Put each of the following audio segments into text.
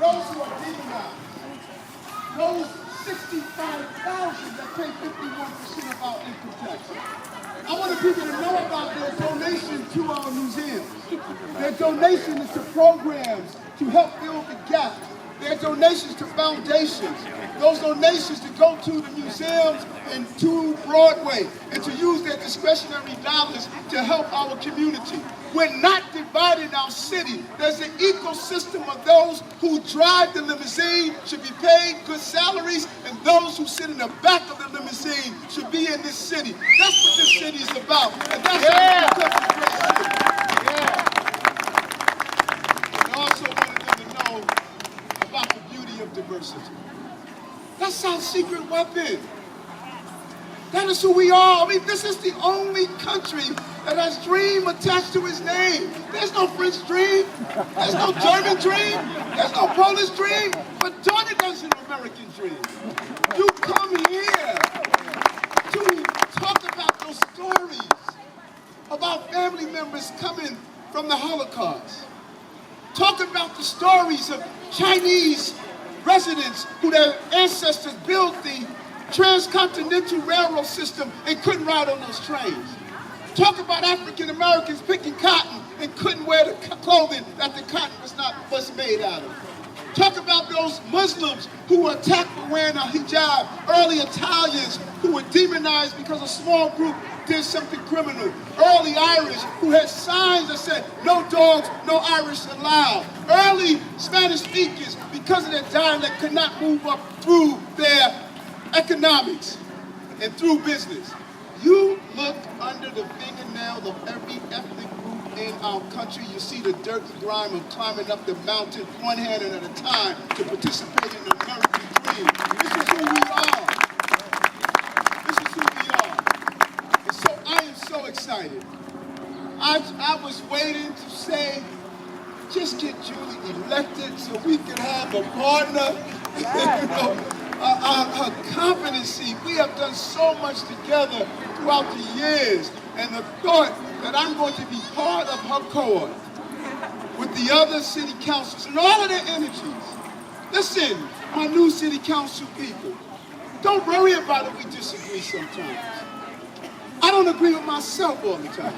those who are demonized, those 65,000 that pay 51% of our income tax. I want the people to know about their donation to our museums, their donations to programs to help fill the gap, their donations to foundations, those donations to go to the museums and to Broadway, and to use their discretionary dollars to help our community. We're not dividing our city. There's an ecosystem of those who drive the limousine should be paid good salaries, and those who sit in the back of the limousine should be in this city. That's what this city is about, and that's how we become a great city. And I also wanted them to know about the beauty of diversity. That's our secret weapon. That is who we are. I mean, this is the only country that has dream attached to its name. There's no French dream. There's no German dream. There's no Polish dream. But Jordan does an American dream. You come here to talk about those stories about family members coming from the Holocaust. Talk about the stories of Chinese residents who their ancestors built the transcontinental railroad system and couldn't ride on those trains. Talk about African Americans picking cotton and couldn't wear the clothing that the cotton was made out of. Talk about those Muslims who were attacked for wearing a hijab, early Italians who were demonized because a small group did something criminal, early Irish who had signs that said, no dogs, no Irish allowed, early Spanish speakers because of their dialect could not move up through their economics and through business. You look under the fingernail of every ethnic group in our country. You see the dirt and grime of climbing up the mountain one hand at a time to participate in the American dream. This is who we are. This is who we are. And so I am so excited. I was waiting to say, just get Julie elected so we can have a partner. Her competency, we have done so much together throughout the years, and the thought that I'm going to be part of her cohort with the other city councils and all of their energies. Listen, my new city council people, don't worry about it, we disagree sometimes. I don't agree with myself all the time.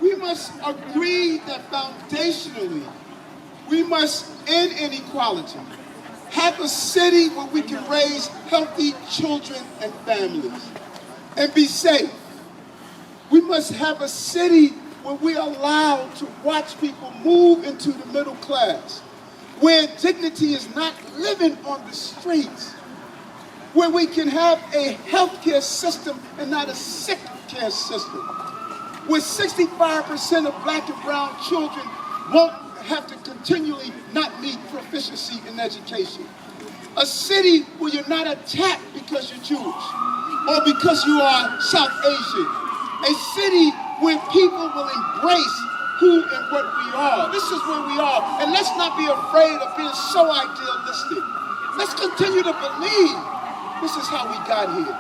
We must agree that foundationally, we must end inequality. Have a city where we can raise healthy children and families and be safe. We must have a city where we are allowed to watch people move into the middle class, where dignity is not living on the streets, where we can have a healthcare system and not a sick care system, where 65% of black and brown children won't have to continually not meet proficiency in education. A city where you're not attacked because you're Jewish or because you are South Asian. A city where people will embrace who and what we are. This is where we are. And let's not be afraid of being so idealistic. Let's continue to believe this is how we got here.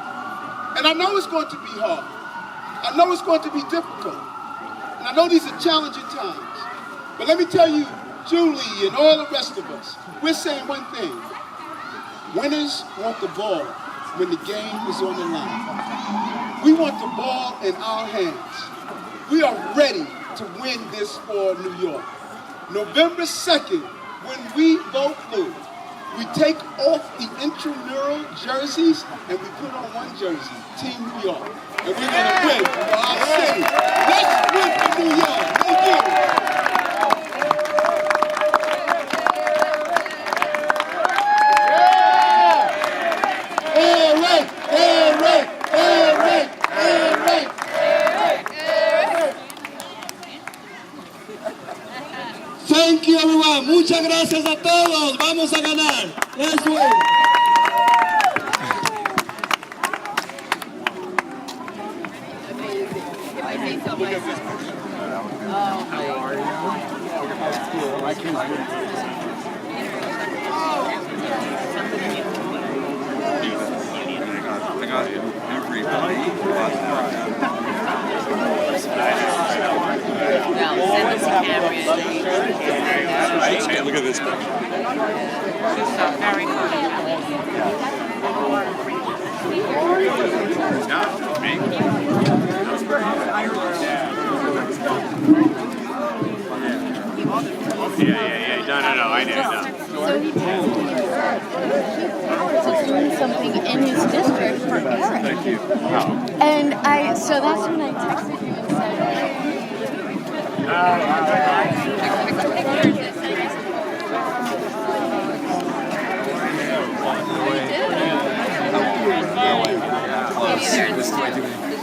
And I know it's going to be hard. I know it's going to be difficult. And I know these are challenging times. But let me tell you, Julie and all the rest of us, we're saying one thing. Winners want the ball when the game is on the line. We want the ball in our hands. We are ready to win this for New York. November 2nd, when we vote blue, we take off the intramural jerseys and we put on one jersey, Team New York. And we're going to win for our city. Let's win for New York. Thank you. Thank you everyone. Muchas gracias a todos. Vamos a ganar. Let's win. How are you? That's cool. I can I got everybody. Well, send us a camera. Look at this picture. She's very funny. Yeah. No, I know. So he's doing something in his district for Eric. Thank you. Wow. And so that's when I texted you and said,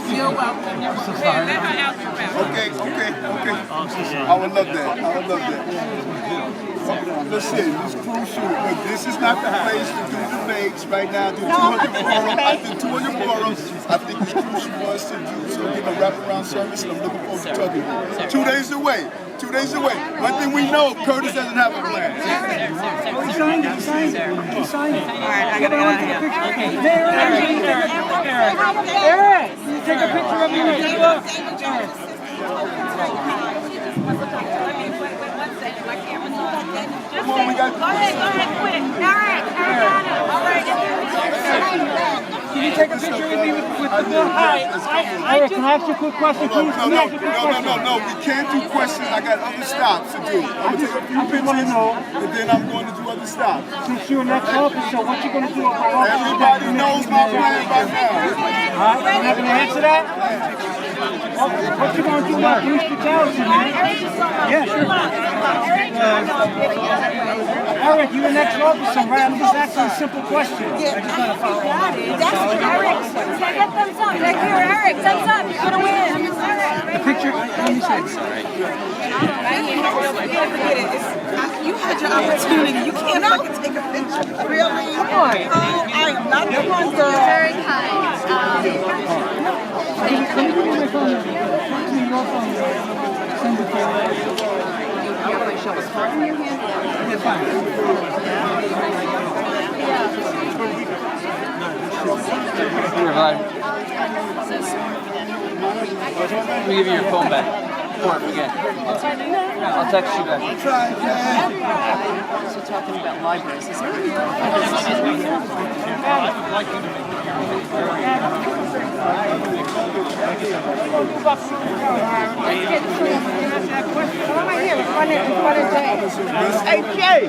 You're welcome. Let her out your mouth. Okay. I would love that. Listen, it's crucial. Look, this is not the place to do debates right now. Do 200 forums. I think it's crucial for us to do so. Give a wraparound service, and I'm looking forward to talking. 2 days away. 2 days away. One thing we know, Curtis doesn't have a plan. He signed it. All right, I gotta get out of here. Eric, can you take a picture of me? Come on, we got. Go ahead, quick. Eric, all right. Can you take a picture with me with the bill? Eric, can I ask you a quick question, please? No. We can't do questions. I got other stops to do. I'm gonna take a few pictures, and then I'm going to do other stops. Since you're next officer, what you gonna do about all Everybody knows my plan by now. You're not gonna answer that? What you gonna do about police brutality, man? Yeah, sure. Eric, you're the next officer, right? I'm just asking a simple question. That's Eric. Get thumbs up. Right here, Eric. Thumbs up. You're gonna win. The picture, let me see. You had your opportunity. You can't fucking take a picture. Really? Come on. I am not the one girl. Very kind. Let me give you my phone. Your phone. Send it to you. Yeah, fine. Here, Vlad. Let me give you your phone back. Before I forget. I'll text you back. So talking about libraries. Is there Hey, Jay!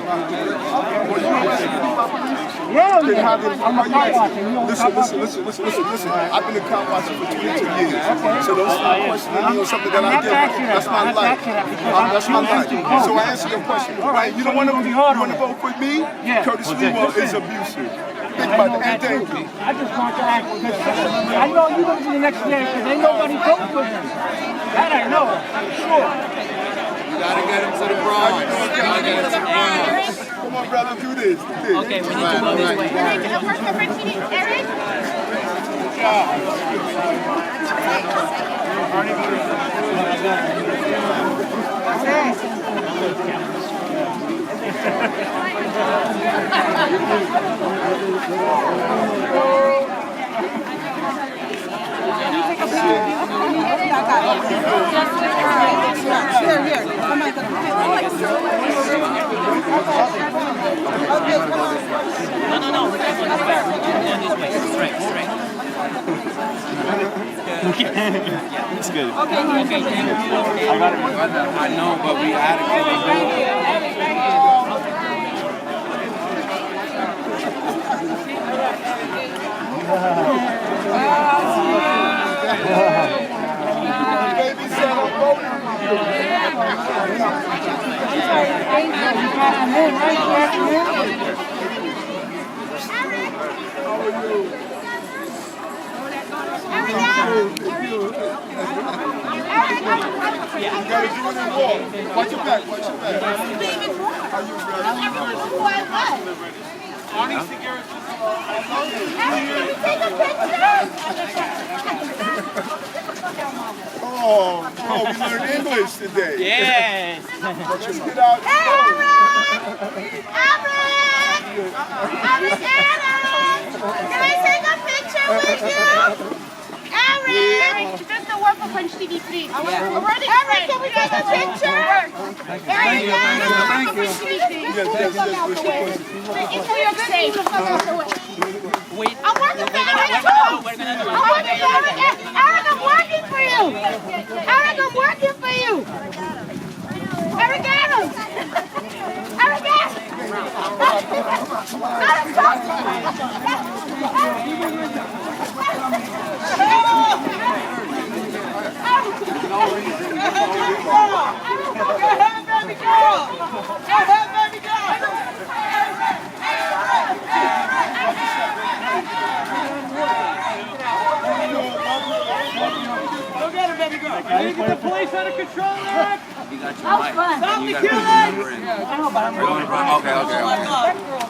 Yeah, I'm a car watcher. Listen. I've been a car watcher for 22 years. So don't start questioning something that I get. That's my life. That's my life. So I answer your question. Right? You don't want to vote for me? Yeah. Curtis Lewa is abusive. Think about it. And thank you. I just want to ask because I know you're going to be the next day because ain't nobody voting for him. That I know, I'm sure. Gotta get him to the Bronx. Come on, brother, do this. Okay, we need to go this way. Eric? Good job. Here. Come on. No. Straight. It's good. Okay. I know, but we had to get Baby said I'm voting for you. You gotta do it in walk. Watch your back. Are you Oh, we learned English today. Yes. Let's just get out. Can I take a picture with you? Eric! Just the work for Punch TV, please. Eric, can we take a picture? Eric, Thank you. Yes, yes, yes, Mr. Quincy. It's for your sake. Wait. I'm working for Eric too. I'm working for Eric. Eric, I'm working for you. Eric, I'm working for you. Eric Adams. Eric Adams. Get the police under control, Eric! Stop the killing! Okay.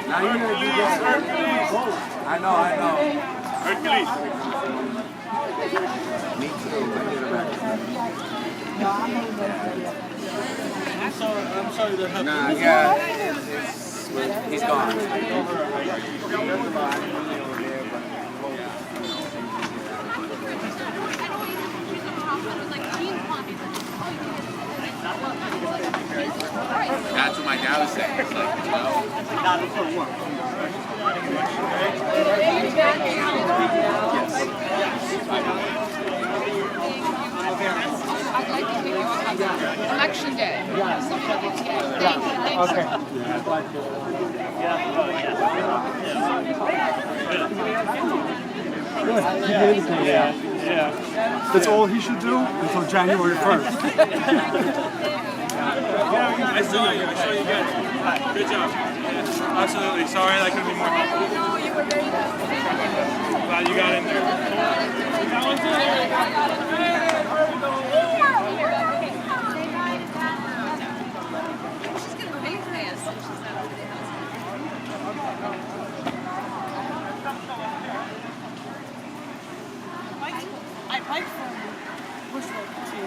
Now you're gonna do this. I know. Hercules. Me too. I'm sorry that happened. Nah, yeah. He's gone. That's what my dad was saying. It's like, you know. Election day. Okay. Yeah. That's all he should do until January 1st. I saw you guys. Good job. Absolutely. Sorry that couldn't be more helpful. Glad you got in there. You got one too? She's gonna pay fast. I bike from Bushwick to.